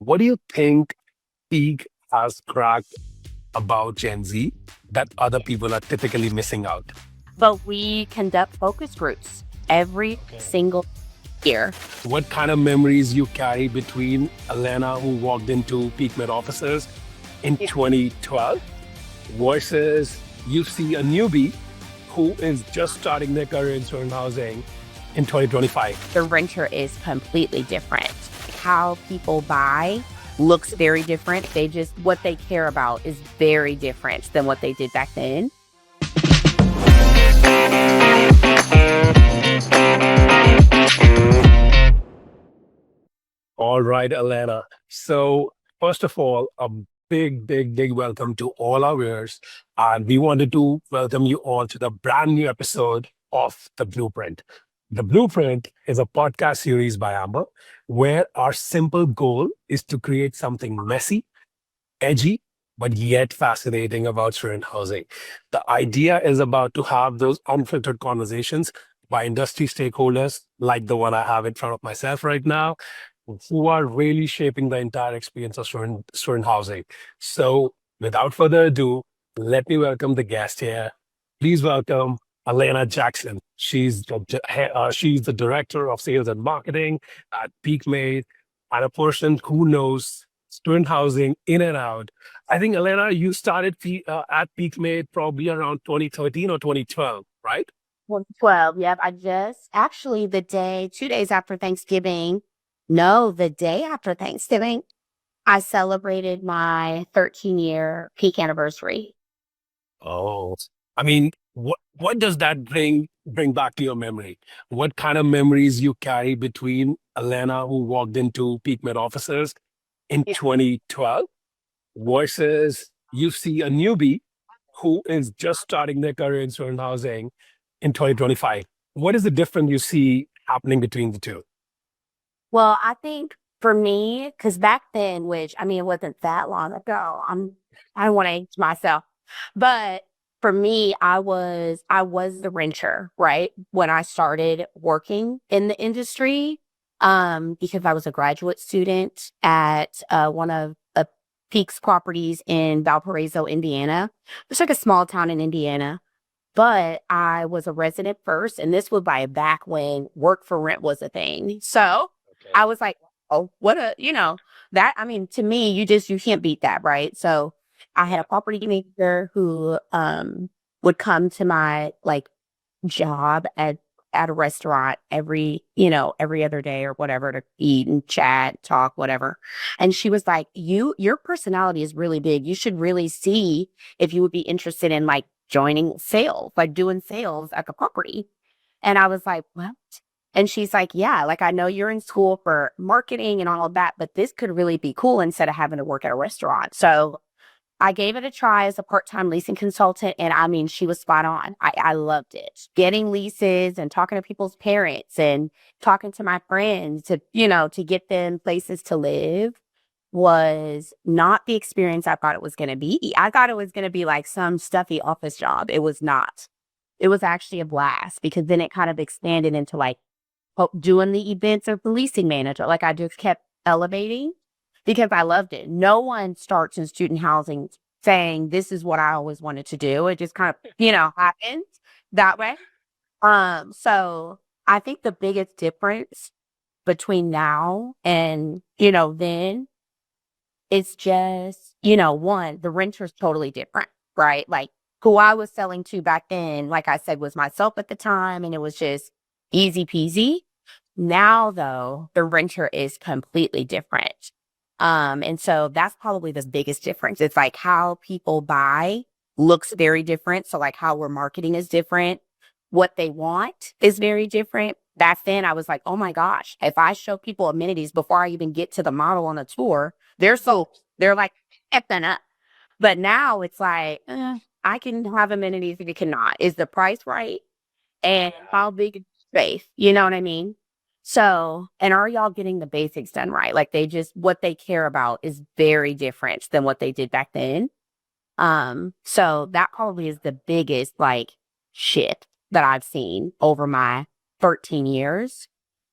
What do you think Peak has cracked about Gen Z that other people are typically missing out? But we conduct focus groups every Okay. single year. What kind of memories you carry between Alana, who walked into PeakMade offices in Yeah. 2012, versus you see a newbie who is just starting their career in student housing in 2025? The renter is completely different. How people buy looks very different. What they care about is very different than what they did back then. All right, Alana. So, first of all, a big welcome to all our viewers. And we wanted to welcome you all to the brand new episode of The Blueprint. The Blueprint is a podcast series by Amber, where our simple goal is to create something messy, edgy, but yet fascinating about student housing. The idea is about to have those unfiltered conversations by industry stakeholders, like the one I have in front of myself right now, who are really shaping the entire experience of student housing. So, without further ado, let me welcome the guest here. Please welcome Alaina Jackson. She's the director of sales and marketing at PeakMade, and a person who knows student housing in and out. I think, Alaina, you started at PeakMade probably around 2013 or 2012, right? 2012. Yep. I just actually the day, 2 days after Thanksgiving. No, the day after Thanksgiving, I celebrated my 13-year peak anniversary. Oh, I mean, what does that bring back to your memory? What kind of memories you carry between Alana, who walked into PeakMed offices in Yeah. 2012, versus you see a newbie who is just starting their career in student housing in 2025? What is the difference you see happening between the two? Well, I think for me, because back then, which I mean, it wasn't that long ago. I don't want to age myself, but for me, I was the renter, right? When I started working in the industry, because I was a graduate student at one of Peak's properties in Valparaiso, Indiana. It's like a small town in Indiana. But I was a resident first, and this was by back when work for rent was a thing. So I Okay. was like, oh, that, I mean, to me, you can't beat that, right? So I had a Yeah. property manager who would come to my like job at a restaurant every other day or whatever to eat and chat, talk, whatever. And she was like, your personality is really big. You should really see if you would be interested in like joining sales, like doing sales at the property. And I was like, what? And she's like, yeah, like I know you're in school for marketing and all of that, but this could really be cool instead of having to work at a restaurant. So I gave it a try as a part-time leasing consultant, and I mean, she was spot on. I loved it. Getting leases and talking to people's parents and talking to my friends to get them places to live was not the experience I thought it was going to be. I thought it was going to be like some stuffy office job. It was not. It was actually a blast because then it kind of expanded into like doing the events of the leasing manager. Like I just kept elevating because I loved it. No one starts in student housing saying this is what I always wanted to do. It just kind of, happens that way. So I think the biggest difference between now and, then it's just, one, the renter's totally different, right? Like who I was selling to back then, like I said, was myself at the time and it was just easy peasy. Now, though, the renter is completely different. And so that's probably the biggest difference. It's like how people buy looks very different. So like how we're marketing is different. What they want is very different. Back then I was like, oh my gosh, if I show people amenities before I even get to the model on a tour, they're like effing up. But now it's like, I can have amenities if you cannot. Is the price right? And how big is the space? You know what I mean? So, and are y'all getting the basics done right? Like what they care about is very different than what they did back then. So that probably is the biggest like shift that I've seen over my 13 years.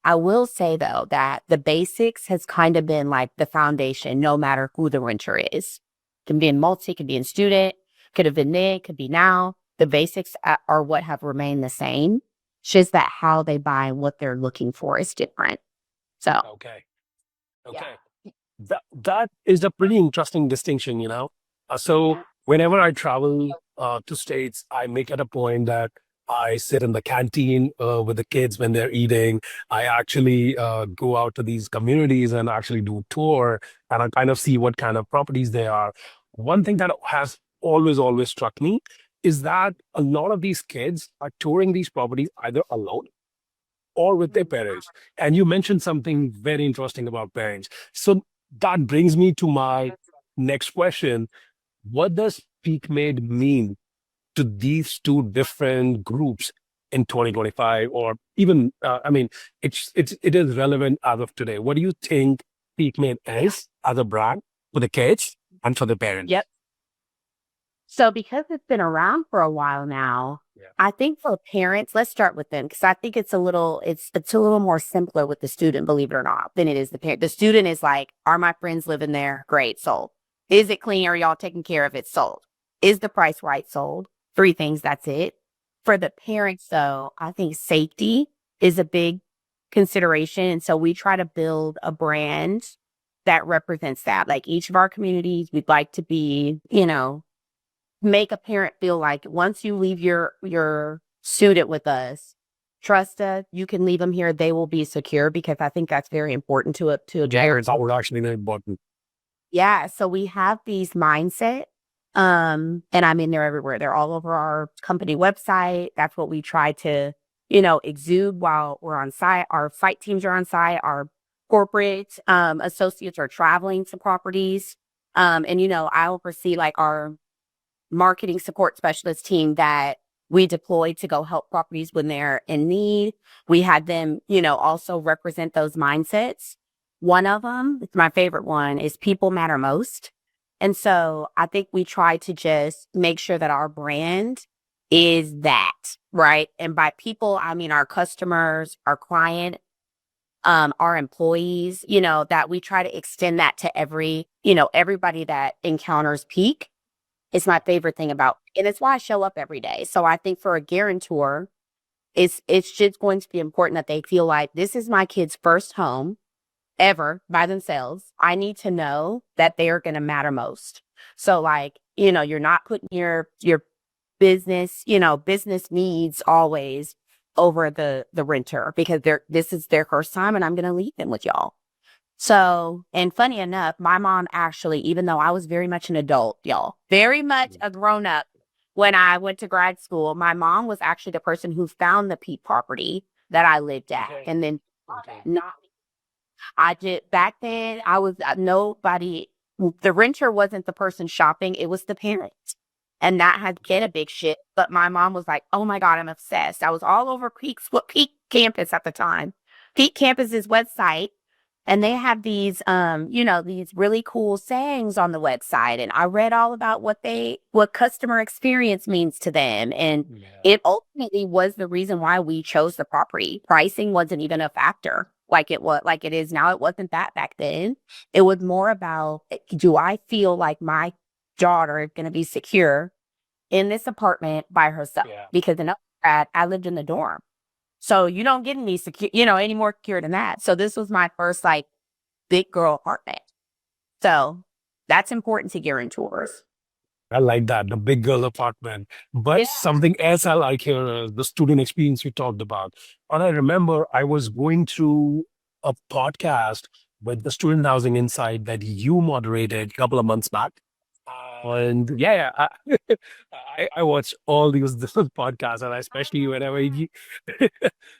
I will say though that the basics has kind of been like the foundation, no matter who the renter is. Can be in multi, can be in student, could have been then, could be now. The basics are what have remained the same. It's just that how they buy and what they're looking for is different. So Okay. yeah. Okay. That is a pretty interesting distinction, you know. So Yeah. whenever I travel to states, I make it a point that I sit in the canteen with the kids when they're eating. I actually go out to these communities and actually do tour, and I kind of see what kind of properties they are. One thing that has always struck me is that a lot of these kids are touring these properties either alone or with their Mhm. parents. And you mentioned something very interesting about parents. So that brings me to my next question. What does peak made mean to these two different groups in 2025? Or even, I mean, it is relevant as of today. What do you think peak made is as a brand for the kids and for the parents? Yep. So because it's been around for a while now, Yeah. I think for parents, let's start with them because I think it's a little more simpler with the student, believe it or not, than it is the parent. The student is like, are my friends living there? Great, sold. Is it clean? Are y'all taking care of it? Sold. Is the price right? Sold. Three things, that's it. For the parents, though, I think safety is a big consideration. And so we try to build a brand that represents that. Like each of our communities, we'd like to be, make a parent feel like once you leave your student with us, trust us, you can leave them here. They will be secure because I think that's very important to a Parents are actually very important. yeah. So we have these mindset. And I mean they're everywhere. They're all over our company website. That's what we try to, exude while we're on site. Our site teams are on site, our corporate associates are traveling to properties. And I oversee like our marketing support specialist team that we deployed to go help properties when they're in need. We had them, also represent those mindsets. One of them, it's my favorite one, is people matter most. And so I think we try to just make sure that our brand is that, right? And by people, I mean our customers, our client, our employees, that we try to extend that to everybody that encounters Peak. It's my favorite thing about, and it's why I show up every day. So I think for a guarantor, it's just going to be important that they feel like this is my kid's first home ever by themselves. I need to know that they are going to matter most. So like, you're not putting your business, business needs always over the renter because this is their first time and I'm going to leave them with y'all. So, and funny enough, my mom actually, even though I was very much an adult, y'all, very much a grown up when I went to grad school, my mom was actually the person who found the Peak property that I lived at. Okay. And then Okay. not, I did back then, I was nobody, the renter wasn't the person shopping, it was the parent. And that had been a big shit. But my mom was like, oh my God, I'm obsessed. I was all over Peak campus at the time. Peak campus's website. And they have these, these really cool sayings on the website. And I read all about what customer experience means to them. And Yeah. it ultimately was the reason why we chose the property. Pricing wasn't even a factor like it is now. It wasn't that back then. It was more about, do I feel like my daughter is going to be secure in this apartment by herself? Yeah. Because in undergrad, I lived in the dorm. So you don't get any secure, any more secure than that. So this was my first like big girl apartment. So that's important to guarantors. I like that, the big girl apartment. But Yeah. something else I like here is the student experience you talked about. And I remember I was going through a podcast with the Student Housing Insight that you moderated a couple of months back. And yeah, I watch all these different podcasts, and especially whenever you,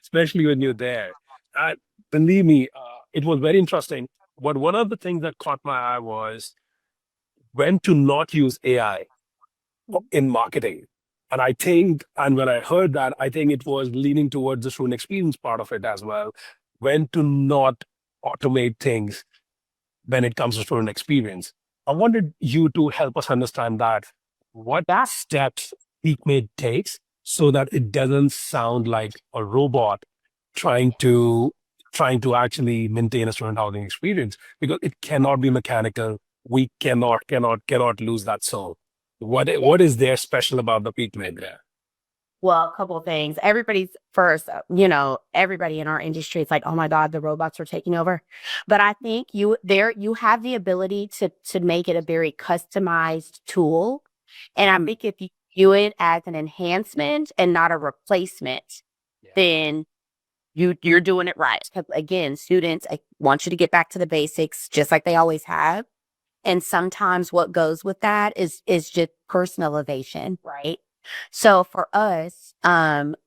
especially when you're there. Uh, Believe me, it was very interesting. But one of the things that caught my eye was when to not use AI in marketing. And I think, and when I heard that, I think it was leaning towards the student experience part of it as well. When to not automate things when it comes to student experience. I wanted you to help us understand that. What Yeah. steps PeakMade takes so that it doesn't sound like a robot trying to trying to actually maintain a student housing experience because it cannot be mechanical. We cannot lose that soul. What is there special about the PeakMade there? Well, a couple of things. Everybody's first, everybody in our industry, it's like, oh my God, the robots are taking over. But I think you have the ability to make it a very customized tool. And I think if you view it as an enhancement and not a replacement, Yeah. then you're doing it right. 'Cause again, students, I want you to get back to the basics, just like they always have. And sometimes what goes with that is just personalization, right? So for us,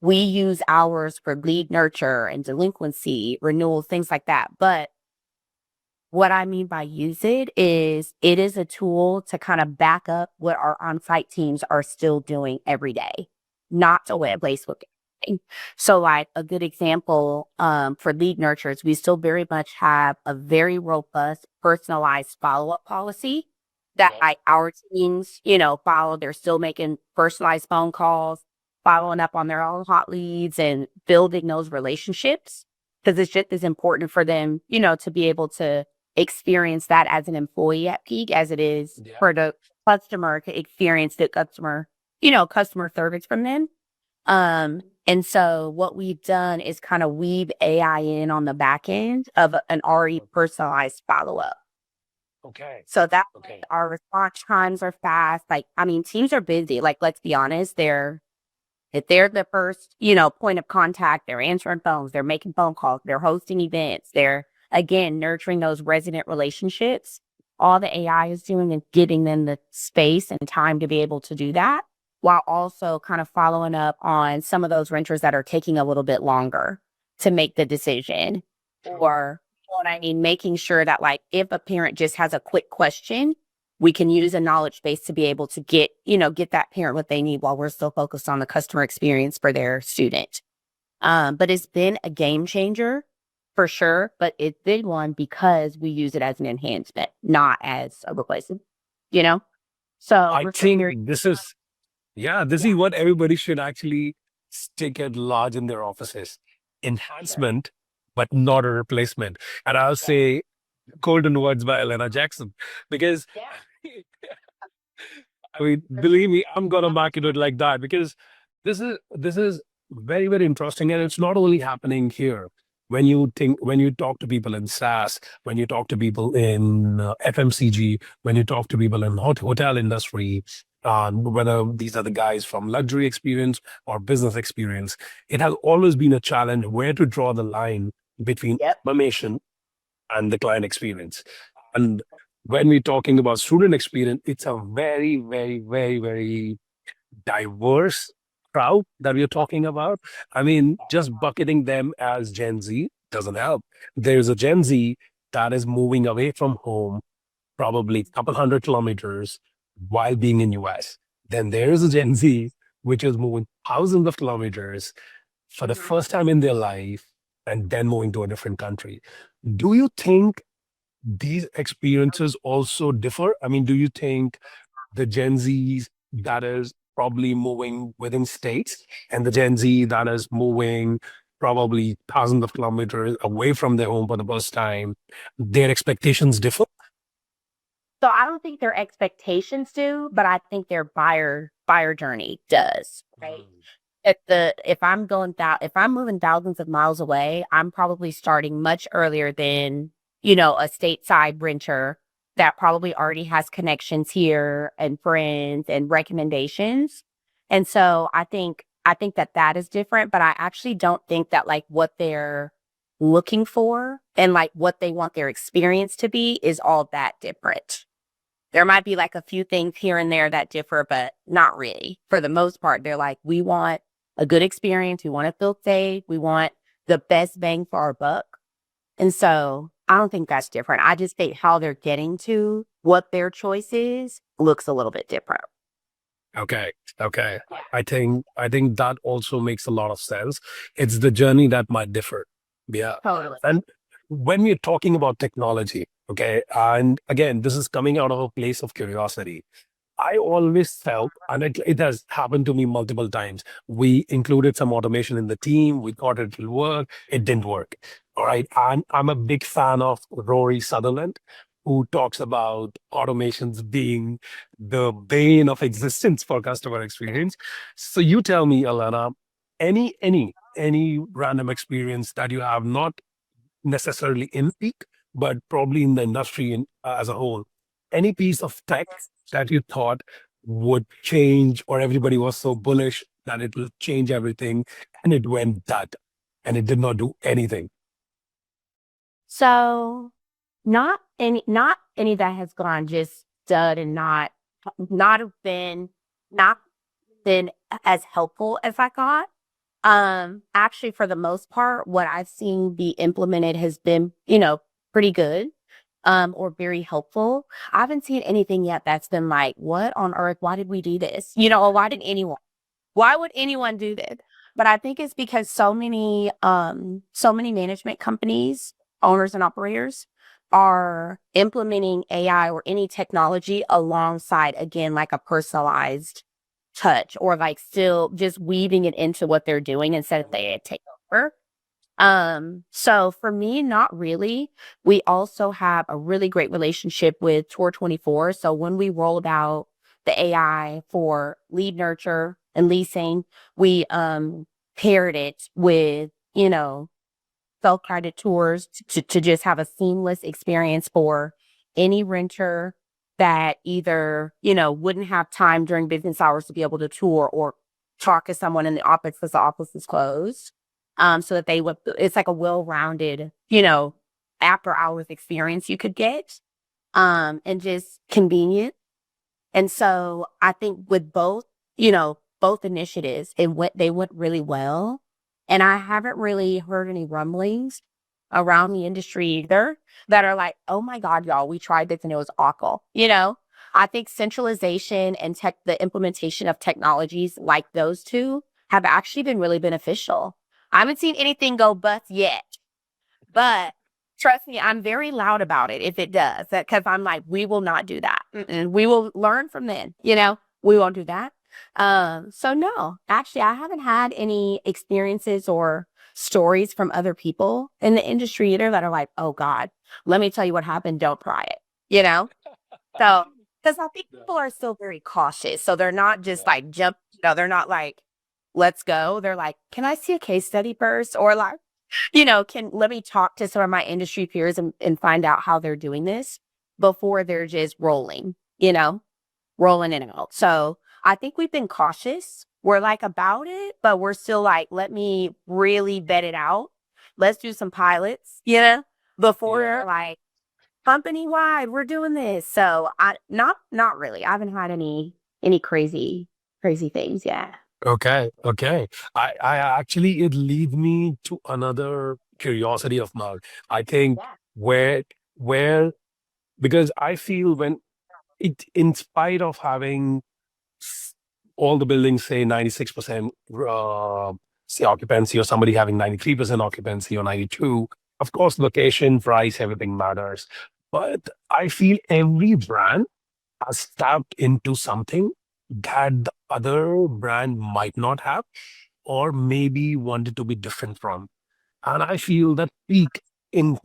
we use ours for lead nurture and delinquency, renewal, things like that. But what I mean by use it is a tool to kind of back up what our on-site teams are still doing every day, not to replace what they're doing. So like a good example for lead nurtures, we still very much have a very robust personalized follow-up policy that like our teams, follow. They're still making personalized phone calls, following up on their own hot leads and building those relationships because it's just as important for them, to be able to experience that as an employee at Peak as it is Yeah. for the customer to experience the customer service from them. And so what we've done is kind of weave AI in on the back end of an already personalized follow-up. Okay. So that Okay. our response times are fast. Like, I mean, teams are busy. Like, let's be honest, if they're the first, point of contact, they're answering phones, they're making phone calls, they're hosting events, they're again nurturing those resident relationships. All the AI is doing is getting them the space and time to be able to do that, while also kind of following up on some of those renters that are taking a little bit longer to make the decision. Or, you know what I mean, making sure that like if a parent just has a quick question, we can use a knowledge base to be able to get that parent what they need while we're still focused on the customer experience for their student. But it's been a game changer for sure, but it's been one because we use it as an enhancement, not as a replacement, you know? So I we're still very, think this yeah, is what everybody should actually stick at large in their offices. sure. Enhancement, but not a replacement. And I'll Yeah. say golden words by Alaina Jackson because Yeah. I mean, For believe sure. me, I'm gonna market it like that because this is very, very interesting, and it's not only happening here. When you talk to people in SaaS, when you talk to people in FMCG, when you talk to people in hotel industry, whether these are the guys from luxury experience or business experience, it has always been a challenge where to draw the line between Yep. information and the client experience. And when we're talking about student experience, it's a very, very, very, very diverse crowd that we're talking about. I mean, just bucketing them as Gen Z doesn't help. There's a Gen Z that is moving away from home, probably a couple 100 kilometers while being in US. Then there's a Gen Z which is moving thousands of kilometers for the Mhm. first time in their life and then moving to a different country. Do you think these experiences also differ? I mean, do you think the Gen Zs that is probably moving within states and the Gen Z that is moving probably thousands of kilometers away from their home for the first time, their expectations differ? So I don't think their expectations do, but I think their buyer journey does, right? Mm. If I'm moving thousands of miles away, I'm probably starting much earlier than, a stateside renter that probably already has connections here and friends and recommendations. And so I think that is different, but I actually don't think that like what they're looking for and like what they want their experience to be is all that different. There might be like a few things here and there that differ, but not really. For the most part, they're like, we want a good experience. We want to feel safe. We want the best bang for our buck. And so I don't think that's different. I just think how they're getting to what their choice is looks a little bit different. Okay. Okay. Yeah, I think that also makes a lot of sense. It's the journey that might differ. Yeah. totally. And when we're talking about technology, okay, and again, this is coming out of a place of curiosity. I always felt, and it has happened to me multiple times. We included some automation in the team. We thought it will work. It didn't work. All right. And I'm a big fan of Rory Sutherland, who talks about automations being the bane of existence for customer experience. So you tell me, Alana, any random experience that you have, not necessarily in peak, but probably in the industry as a whole. Any piece of tech that you thought would change, or everybody was so bullish that it will change everything, and it went that, and it did not do anything. So not any that has gone just dud and not have been not been as helpful as I thought. Actually, for the most part, what I've seen be implemented has been, pretty good, or very helpful. I haven't seen anything yet that's been like, what on earth? Why did we do this? Or why would anyone do this? But I think it's because so many management companies, owners and operators are implementing AI or any technology alongside, again, like a personalized touch, or like still just weaving it into what they're doing instead of they take over. So for me, not really. We also have a really great relationship with Tour 24. So when we rolled out the AI for lead nurture and leasing, we paired it with, self-guided tours to just have a seamless experience for any renter that either, wouldn't have time during business hours to be able to tour or talk to someone in the office because the office is closed. So that it's like a well-rounded, after hours experience you could get, and just convenient. And so I think with both initiatives, they went really well. And I haven't really heard any rumblings around the industry either that are like, oh my God, y'all, we tried this and it was awful. I think centralization and the implementation of technologies like those two have actually been really beneficial. I haven't seen anything go bust yet, but trust me, I'm very loud about it if it does, because I'm like, we will not do that. We will learn from then, we won't do that. So no, actually, I haven't had any experiences or stories from other people in the industry either that are like, oh God, let me tell you what happened. Don't try it, you know? So, because I think people are still very cautious. So they're not just like they're not like, let's go. They're like, can I see a case study first? Or like, let me talk to some of my industry peers and find out how they're doing this before they're just rolling it out. So I think we've been cautious. We're like about it, but we're still like, let me really vet it out. Let's do some pilots, before Yeah. like company wide, we're doing this. So not really. I haven't had any crazy things. Yeah. Okay. Okay. I actually, it leads me to another curiosity of mine. I think Yeah. where, where, because I feel when it, in spite of having s- all the buildings say 96% say occupancy, or somebody having 93% occupancy or 92, of course location, price, everything matters, but I feel every brand has tapped into something that the other brand might not have, or maybe wanted to be different from. And I feel that peak, in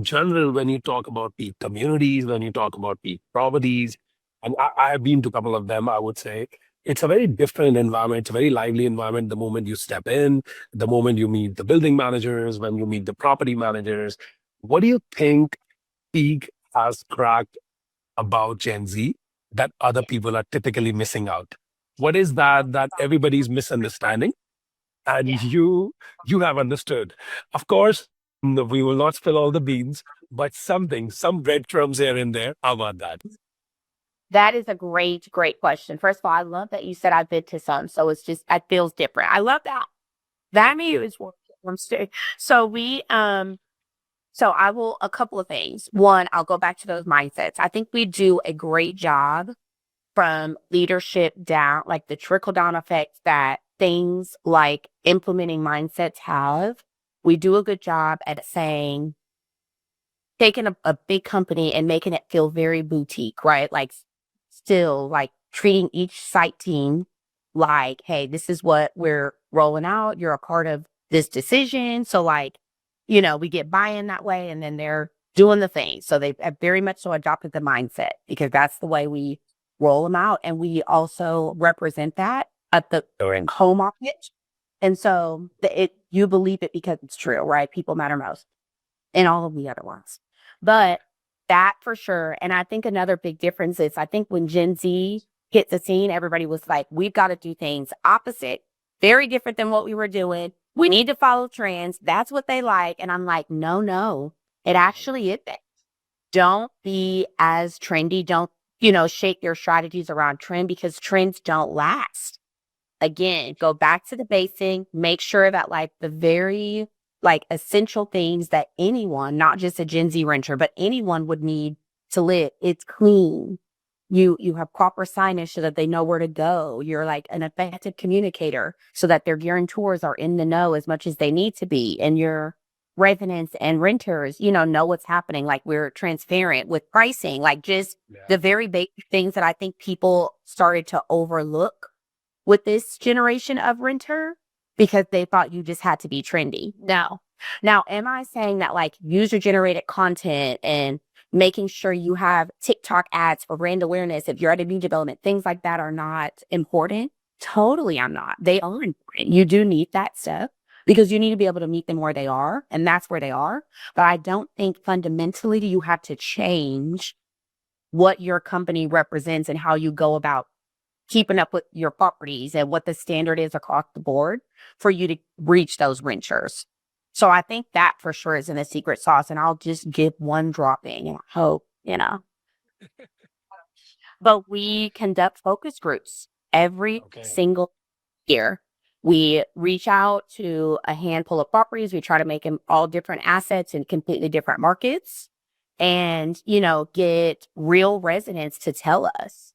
general, when you talk about peak communities, when you talk about peak properties, and I have been to a couple of them, I would say it's a very different environment. It's a very lively environment the moment you step in, the moment you meet the building managers, when you meet the property managers. What do you think peak has cracked about Gen Z that other people are typically missing out? What is that everybody's misunderstanding? And you have understood. Of course, we will not spill all the beans, but something, some breadcrumbs here and there. How about that? That is a great question. First of all, I love that you said I've been to some, so it feels different. I love that. That means it's one stay. So so I will a couple of things. One, I'll go back to those mindsets. I think we do a great job from leadership down, like the trickle down effects that things like implementing mindsets have. We do a good job at saying, taking a big company and making it feel very boutique, right? Like still like treating each site team like, hey, this is what we're rolling out. You're a part of this decision. So like we get buy-in that way, and then they're doing the thing. So they have very much so adopted the mindset because that's the way we roll them out. And we also represent that at the home office. And so you believe it because it's true, right? People matter most and all of the other ones. But that for sure. And I think another big difference is I think when Gen Z hit the scene, everybody was like, we've got to do things opposite, very different than what we were doing. We need to follow trends. That's what they like. And I'm like, no, no, it actually isn't. Don't be as trendy. Don't, shape your strategies around trend because trends don't last. Again, go back to the basic, make sure that like the very like essential things that anyone, not just a Gen Z renter, but anyone would need to live. It's clean. You have proper signage so that they know where to go. You're like an effective communicator so that their guarantors are in the know as much as they need to be. And your residents and renters, know what's happening. Like we're transparent with pricing, like just the very basic things that I think people started to overlook with this generation of renter because they thought you just had to be trendy. No. Now, am I saying that like user generated content and making sure you have TikTok ads for brand awareness if you're at a new development, things like that are not important? Totally, I'm not. They are important. You do need that stuff because you need to be able to meet them where they are, and that's where they are. But I don't think fundamentally you have to change what your company represents and how you go about keeping up with your properties and what the standard is across the board for you to reach those renters. So I think that for sure is in the secret sauce. And I'll just give one dropping and hope, But we conduct focus groups every single year. We reach out to a handful of properties. We try to make them all different assets in completely different markets and, get real residents to tell us,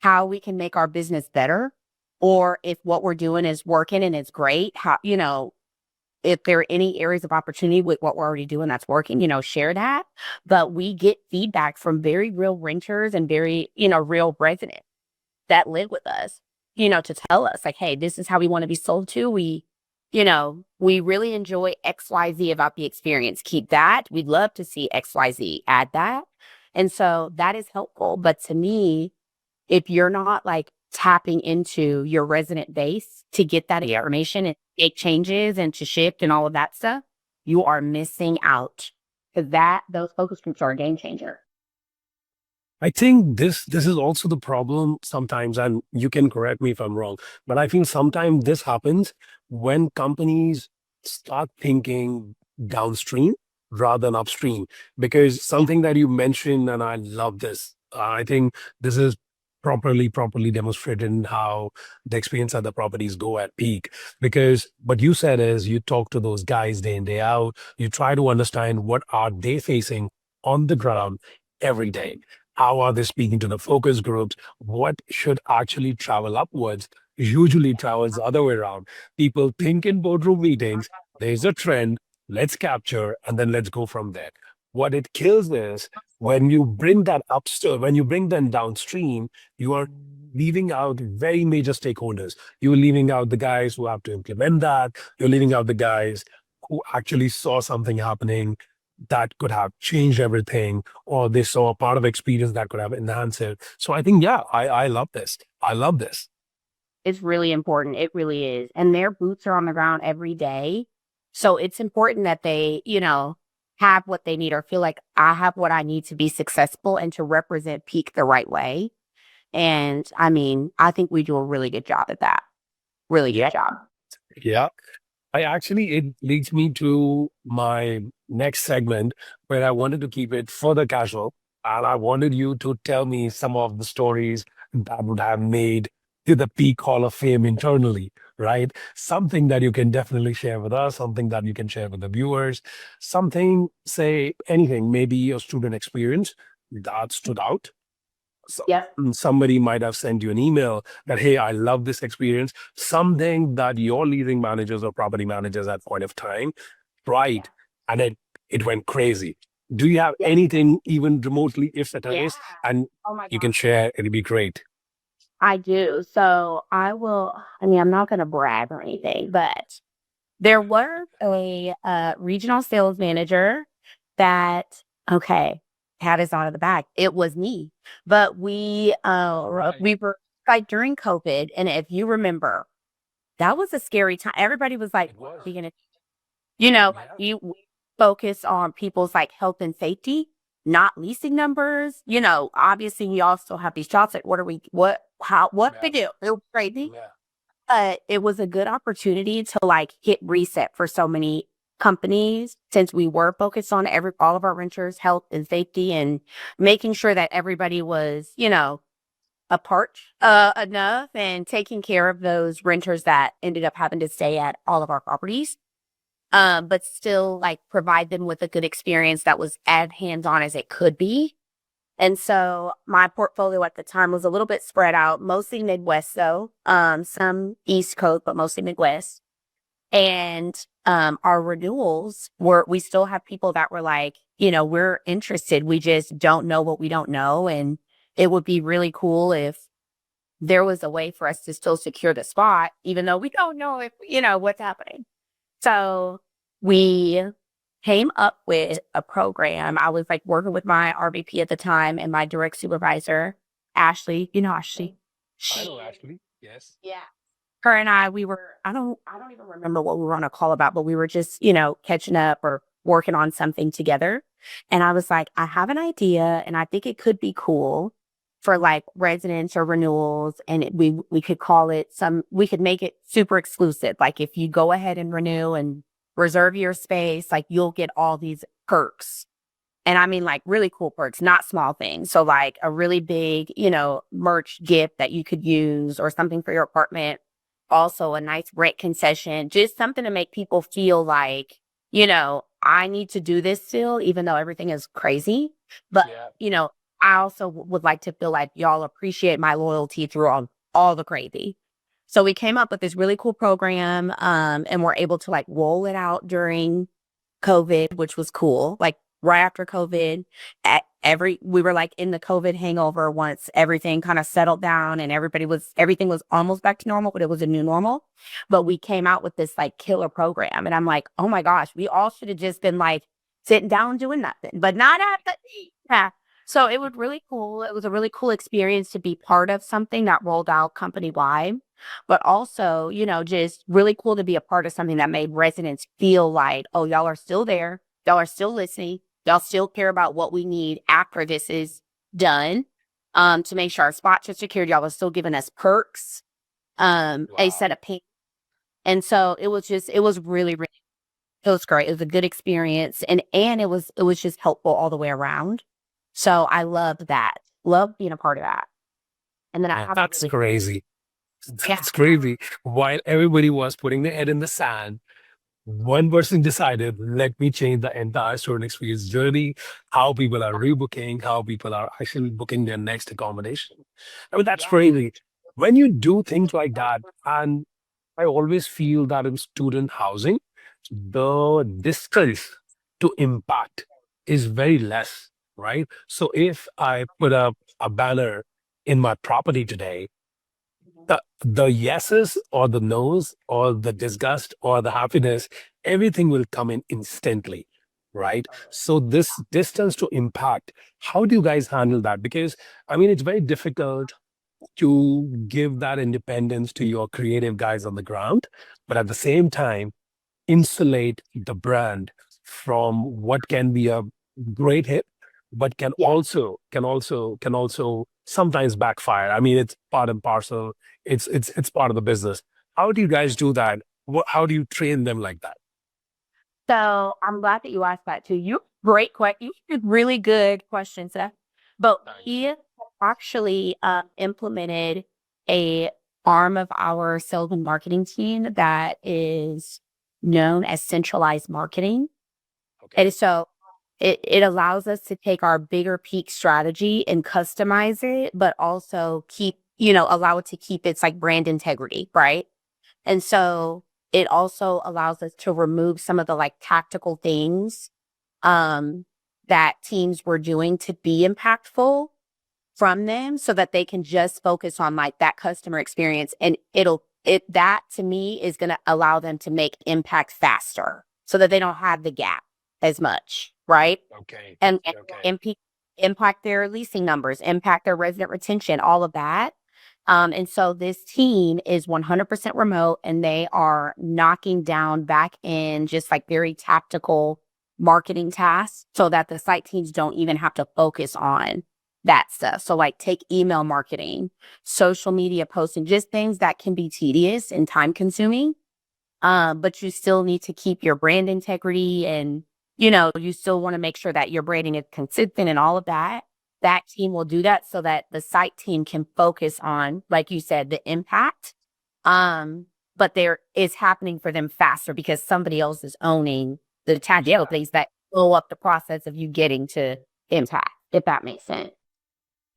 how we can make our business better or if what we're doing is working and it's great, how, if there are any areas of opportunity with what we're already doing that's working, share that. But we get feedback from very real renters and very, real residents that live with us, to tell us like, hey, this is how we want to be sold to. We really enjoy XYZ about the experience. Keep that. We'd love to see XYZ. Add that. And so that is helpful. But to me, if you're not like tapping into your resident base to get that information and make changes and to shift and all of that stuff, you are missing out because those focus groups are a game changer. I think this is also the problem sometimes, and you can correct me if I'm wrong, but I feel sometimes this happens when companies start thinking downstream rather than upstream. Because something that you mentioned, and I love this, I think this is properly demonstrated in how the experience at the properties go at peak. Because what you said is you talk to those guys day in, day out, you try to understand what are they facing on the ground every day. How are they speaking to the focus groups? What should actually travel upwards usually travels the other way around. People think in boardroom meetings, there's a trend, let's capture, and then let's go from there. What it kills is when you bring that upstream, when you bring them downstream, you are leaving out very major stakeholders. You're leaving out the guys who have to implement that. You're leaving out the guys who actually saw something happening that could have changed everything, or they saw a part of experience that could have enhanced it. So I think, yeah, I love this. I love this. It's really important. It really is. And their boots are on the ground every day. So it's important that they, have what they need or feel like I have what I need to be successful and to represent Peak the right way. And I mean, I think we do a really good job at that. Really good job. Yeah. It leads me to my next segment where I wanted to keep it further casual. And I wanted you to tell me some of the stories that would have made to the Peak Hall of Fame internally, right? Something that you can definitely share with us, something that you can share with the viewers, something, say anything, maybe your student experience that stood out. So, Yep. somebody might have sent you an email that, hey, I love this experience. Something that your leasing managers or property managers at point of time tried and it went crazy. Do you have anything even remotely, if that Yeah. is, and Oh my you God. can share, it'd be great. I do. So I will, I'm not going to brag or anything, but There was a regional sales manager that, okay, cat is out of the bag. It was me, but we were like during COVID, and if you remember, that was a scary time. Everybody was like, It "What was. are you gonna?" You know, Yeah. we focus on people's like health and safety, not leasing numbers. You know, obviously, we all still have these jobs. Like, what Yeah. they do? It was crazy. Yeah. But it was a good opportunity to like hit reset for so many companies since we were focused on all of our renters' health and safety and making sure that everybody was, apart enough and taking care of those renters that ended up having to stay at all of our properties. But still like provide them with a good experience that was as hands-on as it could be. And so my portfolio at the time was a little bit spread out, mostly Midwest though, some East Coast, but mostly Midwest. And our renewals we still have people that were like, we're interested. We just don't know what we don't know. And it would be really cool if there was a way for us to still secure the spot, even though we don't know if, what's happening. So we came up with a program. I was like working with my RVP at the time and my direct supervisor, Ashley. You know Ashley. I know She Ashley. Yes. Yeah. Her and we were I don't even remember what we were on a call about, but we were just, catching up or working on something together. And I was like, I have an idea and I think it could be cool for like residents or renewals. And we could call it we could make it super exclusive. Like if you go ahead and renew and reserve your space, like you'll get all these perks. And I mean like really cool perks, not small things. So like a really big, merch gift that you could use or something for your apartment. Also a nice rent concession, just something to make people feel like, I need to do this still, even though everything is crazy. But, Yeah. I also would like to feel like y'all appreciate my loyalty through all the crazy. So we came up with this really cool program, and we're able to like roll it out during COVID, which was cool. Like right after COVID, we were like in the COVID hangover once everything kind of settled down and everything was almost back to normal, but it was a new normal. But we came out with this like killer program. And I'm like, oh my gosh, we all should have just been like sitting down doing nothing, but not at the, yeah. So it was really cool. It was a really cool experience to be part of something that rolled out company wide, but also, just really cool to be a part of something that made residents feel like, oh, y'all are still there. Y'all are still listening. Y'all still care about what we need after this is done. To make sure our spots are secured. Y'all are still giving us perks, a Wow. set of pink. And so it was really, really, it was great. It was a good experience. And it was just helpful all the way around. So I loved that. Loved being a part of that. And then I have That's crazy. yeah. That's crazy. While everybody was putting their head in the sand, one person decided, let me change the entire student experience journey, how people are rebooking, how people are actually booking their next accommodation. I mean, that's crazy. When you do things like that, and I always feel that in student housing, the distance to impact is very less, right? So if I put up a banner in my property today, the yeses or the nos or the disgust or the happiness, everything will come in instantly, right? So this distance to impact, how do you guys handle that? Because I mean, it's very difficult to give that independence to your creative guys on the ground, but at the same time, insulate the brand from what can be a great hit, but Yeah. can also sometimes backfire. I mean, it's part and parcel. It's part of the business. How do you guys do that? How do you train them like that? So I'm glad that you asked that too. Great question. You did really good questions, Seth. But Thanks. we actually implemented a arm of our sales and marketing team that is known as centralized marketing. Okay. And so it allows us to take our bigger peak strategy and customize it, but also allow it to keep its like brand integrity, right? And so it also allows us to remove some of the like tactical things um, that teams were doing to be impactful from them so that they can just focus on like that customer experience and that to me is going to allow them to make impact faster so that they don't have the gap as much, right? Okay. And Okay. impact their leasing numbers, impact their resident retention, all of that. And so this team is 100% remote, and they are knocking down back in just like very tactical marketing tasks so that the site teams don't even have to focus on that stuff. So like take email marketing, social media posting, just things that can be tedious and time consuming. But you still need to keep your brand integrity, and, you still want to make sure that your branding is consistent and all of that. That team will do that so that the site team can focus on, like you said, the impact. But there is happening for them faster because somebody else is owning the tangible Yeah. things that blow up the process of you getting to impact, if that makes sense.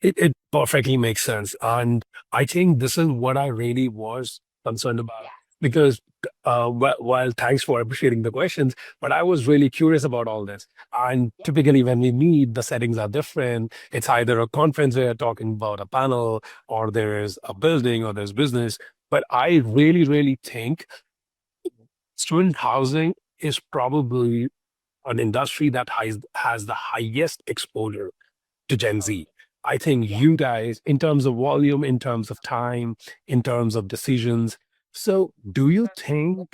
It perfectly makes sense. And I think this is what I really was concerned about because while thanks for appreciating the questions, but I was really curious about all this. And typically when we meet, the settings are different. It's either a conference where you're talking about a panel, or there's a building, or there's business. But I really, really think student housing is probably an industry that has the highest exposure to Gen Z. I think Yeah. you guys, in terms of volume, in terms of time, in terms of decisions. So, do you think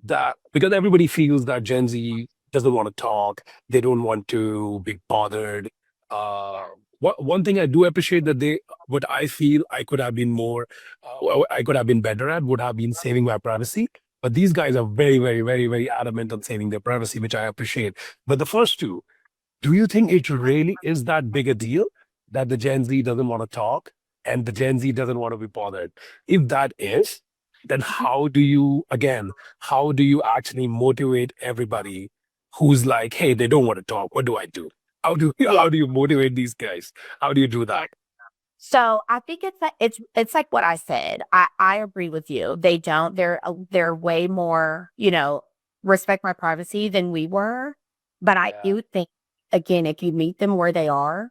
that because everybody feels that Gen Z doesn't want to talk, they don't want to be bothered? Uh, one thing I do appreciate that what I feel I could have been I could have been better at would have been saving my privacy. But these guys are very, very, very, very adamant on saving their privacy, which I appreciate. But the first two, do you think it really is that big a deal that the Gen Z doesn't want to talk and the Gen Z doesn't want to be bothered? If that is, then how do you actually motivate everybody who's like, hey, they don't want to talk? What do I do? Yeah. How do you motivate these guys? How do you do that? So I think it's like what I said. I agree with you. They don't. They're way more, respect my privacy than we were. But I Yeah, do think, again, if you meet them where they are,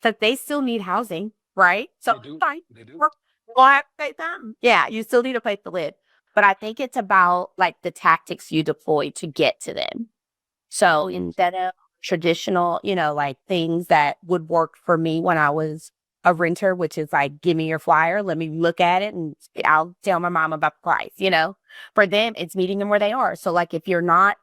that they still need housing, right? So they do. fine, They do. we're gonna have to pay them. Yeah, you still need a place to live. But I think it's about like the tactics you deploy to get to them. So instead of traditional, like things that would work for me when I was a renter, which is like, give me your flyer, let me look at it, and I'll tell my mom about the price. For them, it's meeting them where they are. So, like, if you're not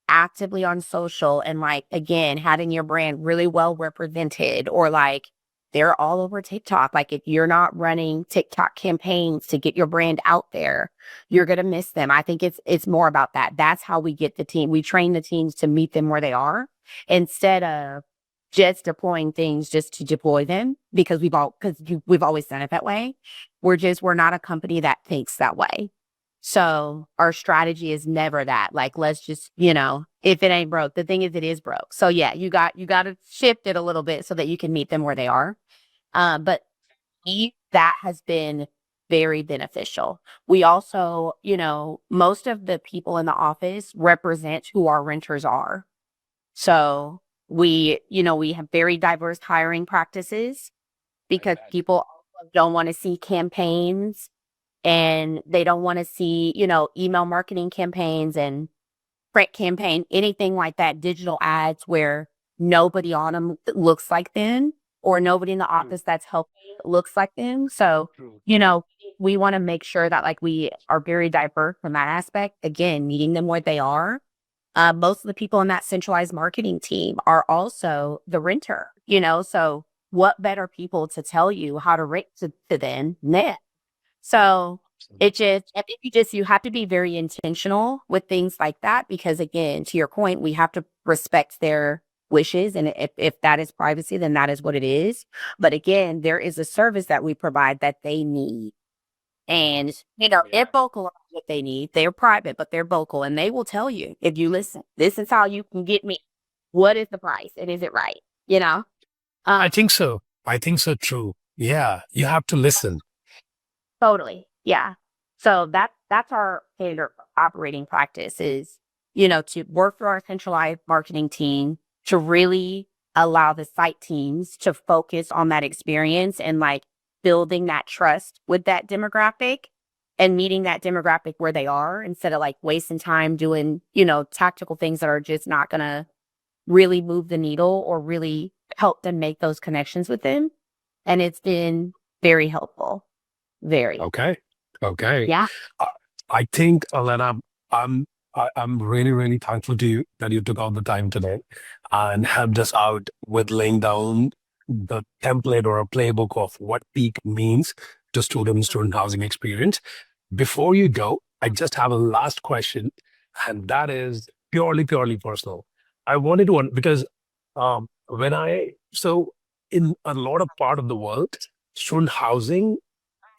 actively on social and, like, again, having your brand really well represented, or like they're all over TikTok, like if you're not running TikTok campaigns to get your brand out there, you're going to miss them. I think it's more about that. That's how we get the team. We train the teams to meet them where they are instead of just deploying things just to deploy them, because we've always done it that way. We're not a company that thinks that way. So our strategy is never that. Like, let's just, if it ain't broke, the thing is it is broke. So yeah, you got to shift it a little bit so that you can meet them where they are. But that has been very beneficial. We also, most of the people in the office represent who our renters are. So we have very diverse hiring practices I because bet. people don't want to see campaigns, and they don't want to see, email marketing campaigns and print campaign, anything like that, digital ads where nobody on them looks like them, or nobody in the True. office that's helping looks like them. So, True. you know, we want to make sure that like we are very diverse from that aspect. Again, meeting them where they are. Most of the people in that centralized marketing team are also the renter, so what better people to tell you how to rent to them than. So I think you have to be very intentional with things like that, because again, to your point, we have to respect their wishes. And if that is privacy, then that is what it is. But again, there is a service that we provide that they need. And, they're Yeah. vocal about what they need. They're private, but they're vocal, and they will tell you, if you listen, this is how you can get me. What is the price? And is it right? You know? I Um, think so. I think so. True. Yeah. You have to listen. Totally. Yeah. So that's our standard operating practice is, to work through our centralized marketing team to really allow the site teams to focus on that experience and like building that trust with that demographic. and meeting that demographic where they are instead of like wasting time doing, tactical things that are just not going to really move the needle or really help them make those connections with them. And it's been very helpful. Very. Okay. Okay. Yeah. I, I think, Alena, I'm I'm really, really thankful to you that you took out the time today and helped us out with laying down the template or a playbook of what peak means to student housing experience. Before you go, I just have a last question, and that is purely personal. I wanted to, because when I, so in a lot of part of the world, student housing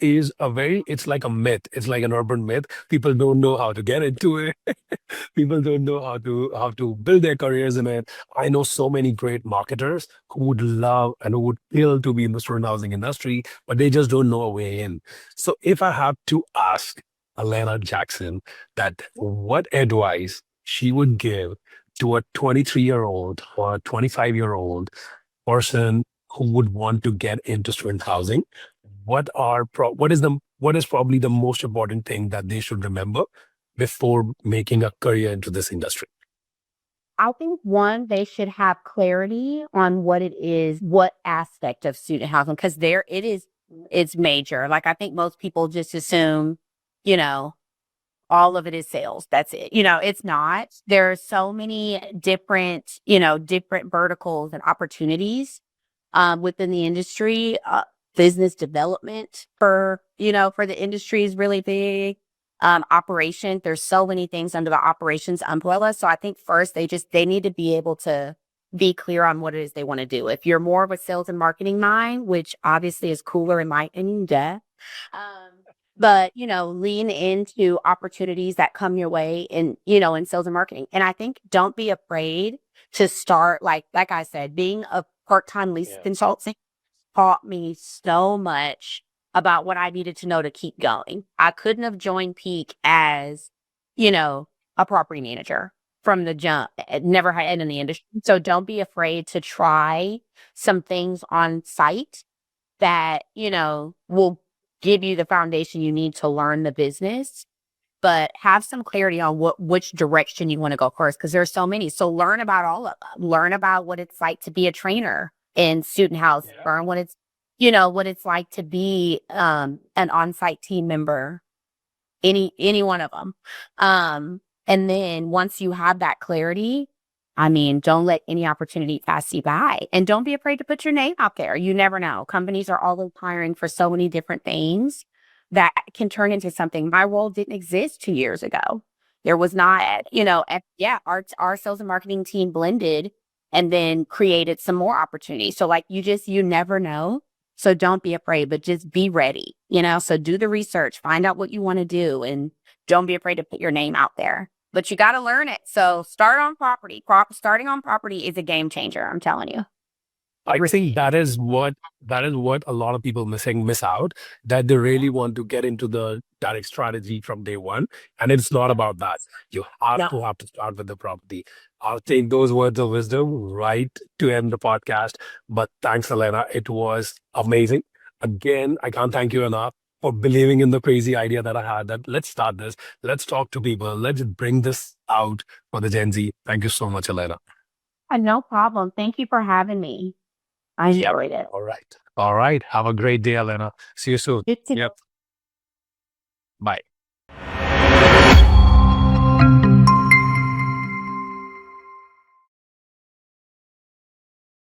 is it's like a myth. It's like an urban myth. People don't know how to get into it. People don't know how to build their careers in it. I know so many great marketers who would love and who would kill to be in the student housing industry, but they just don't know a way in. So if I have to ask Alaina Jackson that what advice she would give to a 23-year-old or a 25-year-old person who would want to get into student housing, what is probably the most important thing that they should remember before making a career into this industry? I think one, they should have clarity on what it is, what aspect of student housing, because it's major. Like I think most people just assume, you know, all of it is sales. That's it. It's not. There are so many different verticals and opportunities within the industry. Business development for the industry is really big. Operation, there's so many things under the operations umbrella. So I think first they need to be able to be clear on what it is they want to do. If you're more of a sales and marketing mind, which obviously is cooler in my opinion, duh. But lean into opportunities that come your way in sales and marketing. And I think don't be afraid to start, like I said, being a part-time lease consultant taught me so much about what I needed to know to keep going. I couldn't have joined Peak as, a property manager from the jump. Never had in the industry. So don't be afraid to try some things on site that, will give you the foundation you need to learn the business, but have some clarity on which direction you want to go first, because there's so many. So learn about all of them. Learn about what it's like to be a trainer in student housing. Yeah. Learn what it's like to be an on-site team member, any one of them. And then once you have that clarity, I mean, don't let any opportunity pass you by, and don't be afraid to put your name out there. You never know. Companies are always hiring for so many different things that can turn into something. My role didn't exist 2 years ago. There was not, our sales and marketing team blended and then created some more opportunities. So like you never know. So don't be afraid, but just be ready, so do the research, find out what you want to do, and don't be afraid to put your name out there. But you got to learn it. So start on property. Starting on property is a game changer. I'm telling you. I think that is what a lot of people miss out, that they really want to get into the direct strategy from day one, and it's not about that. You have No. to start with the property. I'll take those words of wisdom right to end the podcast. But thanks, Elena. It was amazing. Again, I can't thank you enough for believing in the crazy idea that I had, that let's start this, let's talk to people, let's bring this out for the Gen Z. Thank you so much, Elena. No problem. Thank you for having me. I enjoyed it. All right. All right. Have a great day, Elena. See you soon. You too. Yep. Bye.